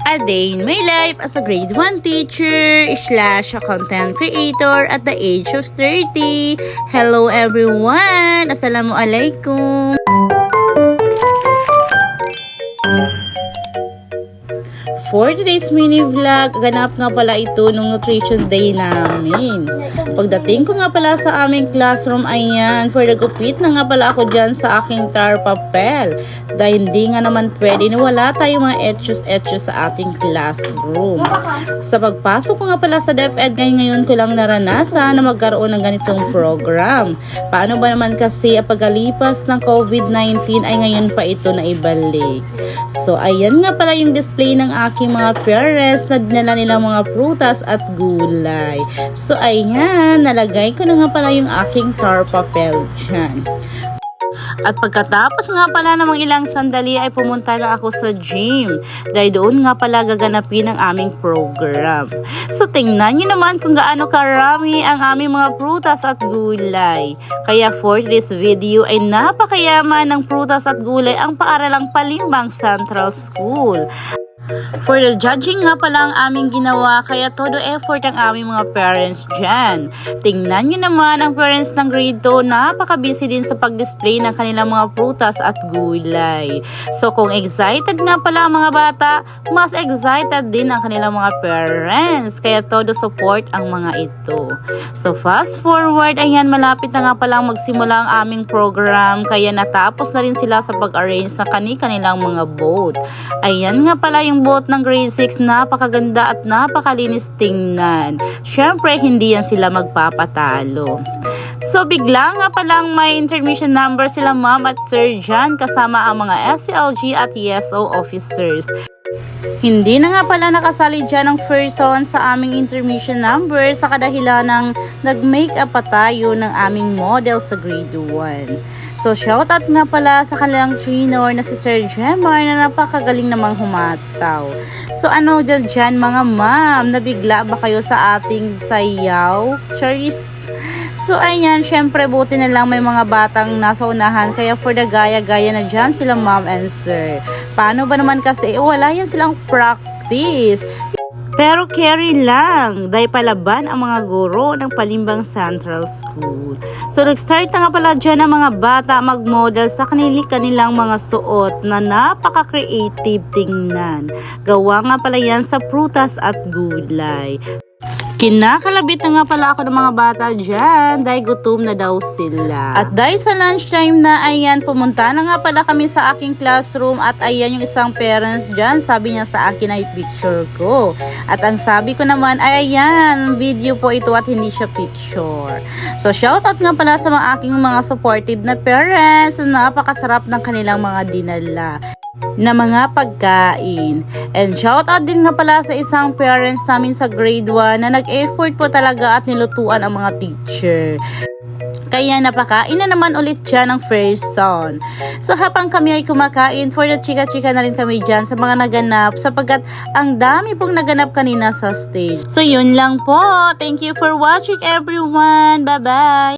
A day in my life as a grade 1 teacher slash a content creator at the age of 30. Hello everyone! Assalamualaikum! For today's mini vlog, ganap nga pala ito nung nutrition day namin. Pagdating ko nga pala sa aming classroom, ayan, for the gupit na nga pala ako dyan sa aking tar papel. Dahil hindi nga naman pwede na wala tayong mga etchos sa ating classroom. Sa pagpasok ko nga pala sa DepEd, ngayon ko lang naranasan na magkaroon ng ganitong program. Paano ba naman kasi pagkalipas ng COVID-19 ay ngayon pa ito na ibalik. So, ayan nga pala yung display ng aking mga parents na dinala nilang mga prutas at gulay. So, ayan, nalagay ko na nga pala yung aking tar papel dyan. At pagkatapos nga pala ng mga ilang sandali ay pumunta na ako sa gym. Dahil doon nga pala gaganapin ang aming program. So tingnan nyo naman kung gaano karami ang aming mga prutas at gulay. Kaya for this video ay napakayaman ng prutas at gulay ang paaralang Palimbang Central School. For the judging nga pala ang aming ginawa, kaya todo effort ang aming mga parents dyan. Tingnan nyo naman ang parents ng grade 2, napaka-busy din sa pag-display ng kanilang mga prutas at gulay. So kung excited nga pala ang mga bata, mas excited din ang kanilang mga parents. Kaya todo support ang mga ito. So fast forward, ayan, malapit na nga palang magsimula ang aming program. Kaya natapos na rin sila sa pag-arrange na kanilang mga boat. Ayan nga pala yung boat ng grade 6, napakaganda at napakalinis tingnan. Syempre, hindi yan sila magpapatalo. So, bigla nga palang may intermission number sila ma'am at sir dyan kasama ang mga SLG at ESO officers. Hindi na nga pala nakasali dyan ang person sa aming intermission number sa kadahilan ng nag-makeup pa tayo ng aming model sa grade 1. So, shoutout nga pala sa kanilang trainer na si Sir Jemar na napakagaling namang humataw. So, ano dyan mga ma'am? Nabigla ba kayo sa ating sayaw? Charis? So, ayan, syempre, buti na lang may mga batang nasa unahan. Kaya for the gaya-gaya na dyan sila ma'am and sir. Paano ba naman kasi? Wala yan silang practice. Pero carry lang, dahil palaban ang mga guro ng Palimbang Central School. So nag-start na nga pala dyan ang mga bata mag-model sa kanilang mga suot na napaka-creative tingnan. Gawa nga pala yan sa prutas at gulay. Kinakalabit na nga pala ako ng mga bata dyan dahil gutom na daw sila. At dahil sa lunchtime na, ayan, pumunta na nga pala kami sa aking classroom at ayan yung isang parents dyan, sabi niya sa akin ay picture ko. At ang sabi ko naman ay ayan, video po ito at hindi siya picture. So shoutout nga pala sa mga aking mga supportive na parents na napakasarap ng kanilang mga dinala na mga pagkain. And shoutout din nga pala sa isang parents namin sa grade 1 na nag-effort po talaga at nilutuan ang mga teacher. Kaya napakain na naman ulit dyan ng first son. So habang kami ay kumakain, for the chika-chika na rin kami dyan sa mga naganap sapagkat ang dami pong naganap kanina sa stage. So yun lang po. Thank you for watching everyone. Bye-bye!